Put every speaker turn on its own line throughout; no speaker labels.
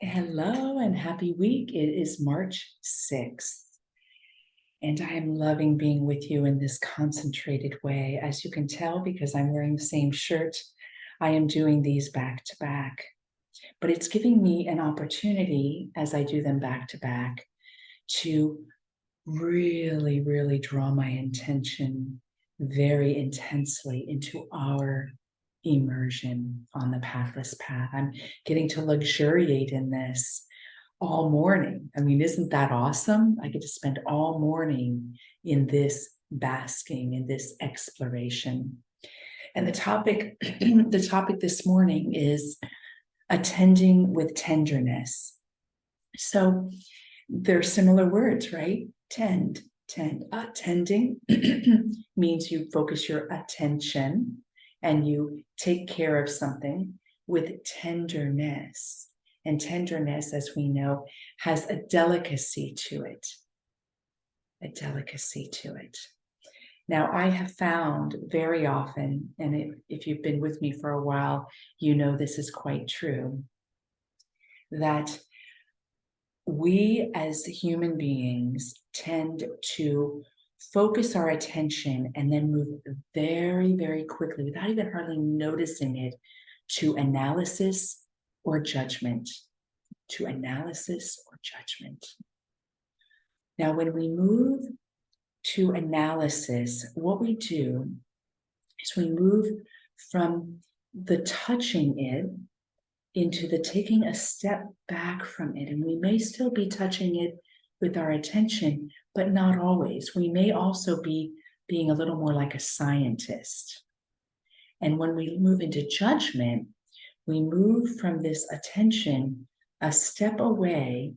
Hello and happy week. It is March 6th, and I am loving being with you in this concentrated way. As you can tell, because I'm wearing the same shirt, I am doing these back to back, but it's giving me an opportunity as I do them back to back to really, really draw my intention very intensely into our immersion on the pathless path. I'm getting to luxuriate in this all morning. I mean, isn't that awesome? I get to spend all morning in this basking, in this exploration. And the topic, the topic this morning is attending with tenderness. So they're similar words, right? Tend. Attending means you focus your attention and you take care of something with tenderness. And tenderness, as we know, has a delicacy to it. A delicacy to it. Now, I have found very often, and if you've been with me for a while, you know this is quite true, that we as human beings tend to focus our attention and then move very, very quickly, without even hardly noticing it, to analysis or judgment. To analysis or judgment. Now, when we move to analysis, what we do is we move from the touching it into the taking a step back from it. And we may still be touching it with our attention, but not always. We may also be being a little more like a scientist. And when we move into judgment, we move from this attention a step away,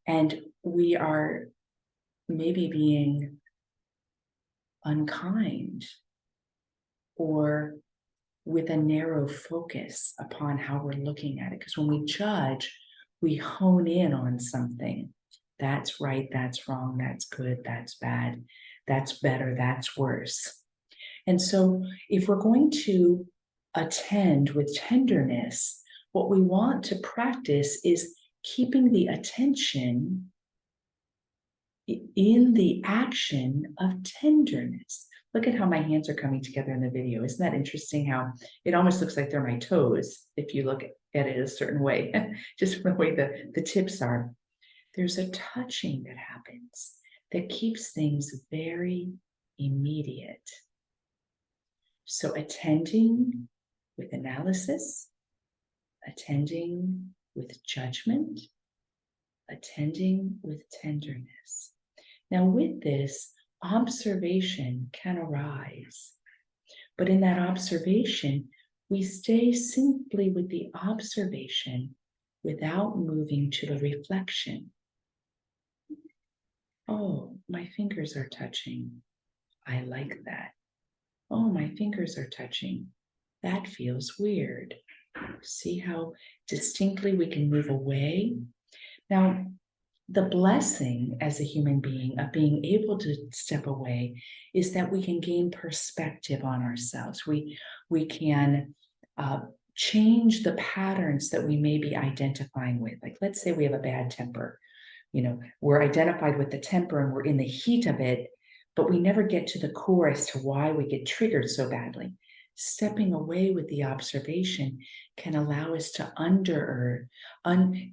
and we are maybe being unkind or with a narrow focus upon how we're looking at it. Because when we judge, we hone in on something. That's right, that's wrong, that's good, that's bad, that's better, that's worse. And so if we're going to attend with tenderness, what we want to practice is keeping the attention in the action of tenderness. Look at how my hands are coming together in the video. Isn't that interesting how it almost looks like they're my toes if you look at it a certain way, just from the way the tips are. There's a touching that happens that keeps things very immediate. So attending with analysis, attending with judgment, attending with tenderness. Now, with this, observation can arise. But in that observation, we stay simply with the observation without moving to the reflection. Oh, my fingers are touching. I like that. Oh, my fingers are touching. That feels weird. See how distinctly we can move away? Now, the blessing as a human being of being able to step away is that we can gain perspective on ourselves. We can change the patterns that we may be identifying with. Like, let's say we have a bad temper. You know, we're identified with the temper and we're in the heat of it, but we never get to the core as to why we get triggered so badly. Stepping away with the observation can allow us to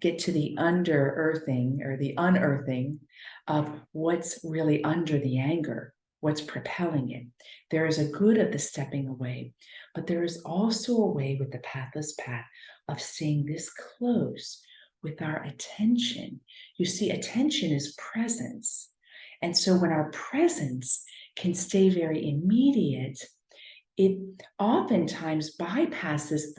get to the under-earthing or the unearthing of what's really under the anger, what's propelling it. There is a good of the stepping away, but there is also a way with the pathless path of staying this close with our attention. You see, attention is presence. And so when our presence can stay very immediate, it oftentimes bypasses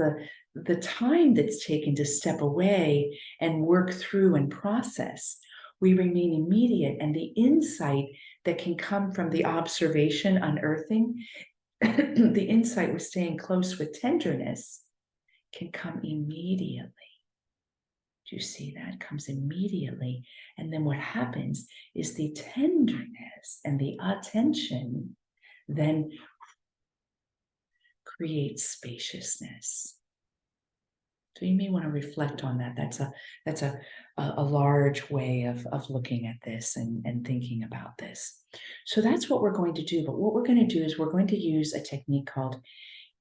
the time that's taken to step away and work through and process. We remain immediate, and the insight that can come from the observation, unearthing, the insight with staying close with tenderness can come immediately. Do you see that? It comes immediately. And then what happens is the tenderness and the attention then creates spaciousness. So you may want to reflect on that. That's a large way of looking at this and thinking about this. So that's what we're going to do. But what we're going to do is we're going to use a technique called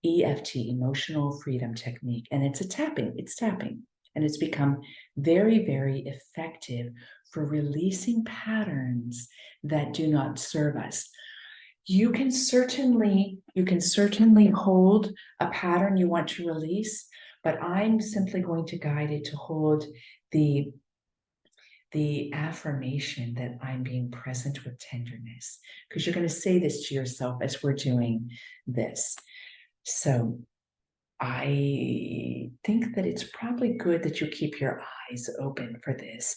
EFT, Emotional Freedom Technique. And it's tapping. And it's become very, very effective for releasing patterns that do not serve us. You can certainly hold a pattern you want to release, but I'm simply going to guide it to hold the affirmation that I'm being present with tenderness, because you're going to say this to yourself as we're doing this. So I think that it's probably good that you keep your eyes open for this.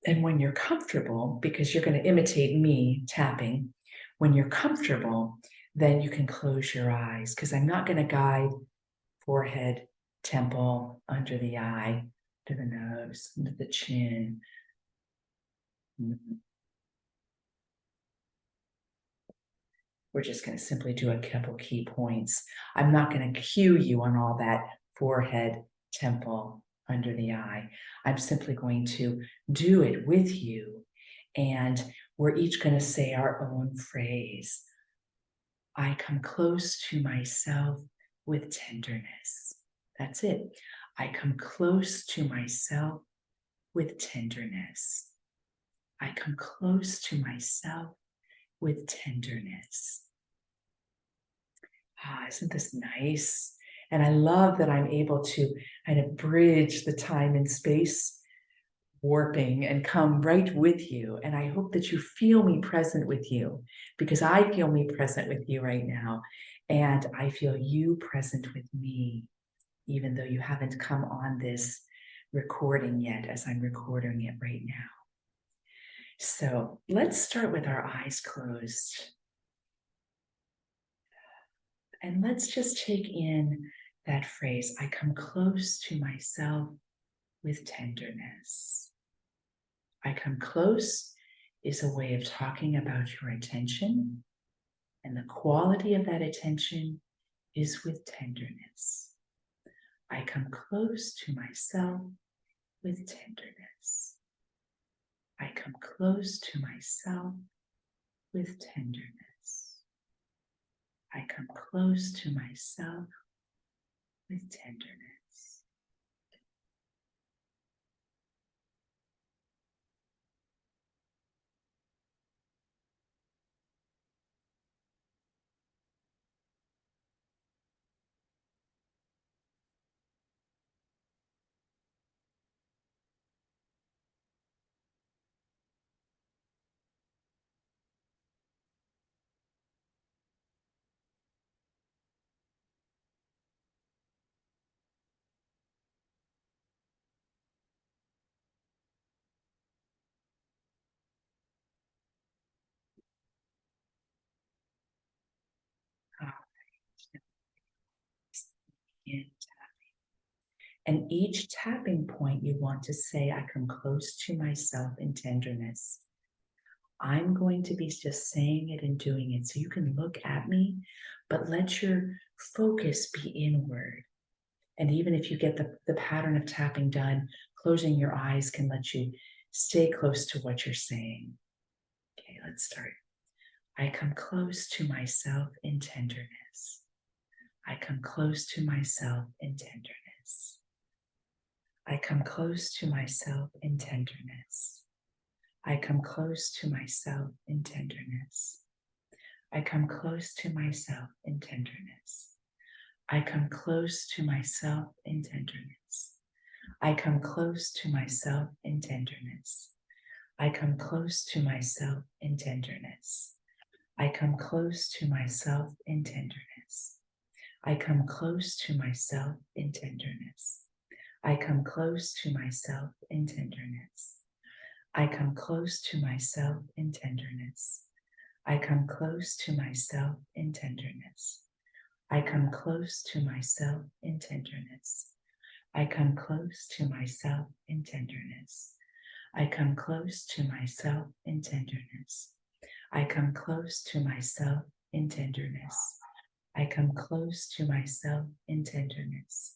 And when you're comfortable, because you're going to imitate me tapping, when you're comfortable, then you can close your eyes, because I'm not going to guide forehead, temple, under the eye, to the nose, into the chin. We're just going to simply do a couple key points. I'm not going to cue you on all that forehead, temple, under the eye. I'm simply going to do it with you. And we're each going to say our own phrase. I come close to myself with tenderness. That's it. I come close to myself with tenderness. I come close to myself with tenderness. Isn't this nice? And I love that I'm able to kind of bridge the time and space warping and come right with you. And I hope that you feel me present with you, because I feel me present with you right now. And I feel you present with me, even though you haven't come on this recording yet, as I'm recording it right now. So let's start with our eyes closed. And let's just take in that phrase, I come close to myself with tenderness. I come close is a way of talking about your attention, and the quality of that attention is with tenderness. I come close to myself with tenderness. I come close to myself with tenderness. I come close to myself with tenderness. And each tapping point, you want to say, I come close to myself in tenderness. I'm going to be just saying it and doing it. So you can look at me, but let your focus be inward. And even if you get the pattern of tapping done, closing your eyes can let you stay close to what you're saying. Okay, let's start. I come close to myself in tenderness. I come close to myself in tenderness. I come close to myself in tenderness. I come close to myself in tenderness. I come close to myself in tenderness. I come close to myself in tenderness. I come close to myself in tenderness. I come close to myself in tenderness. I come close to myself in tenderness. I come close to myself in tenderness. I come close to myself in tenderness. I come close to myself in tenderness. I come close to myself in tenderness. I come close to myself in tenderness. I come close to myself in tenderness. I come close to myself in tenderness. I come close to myself in tenderness. I come close to myself in tenderness.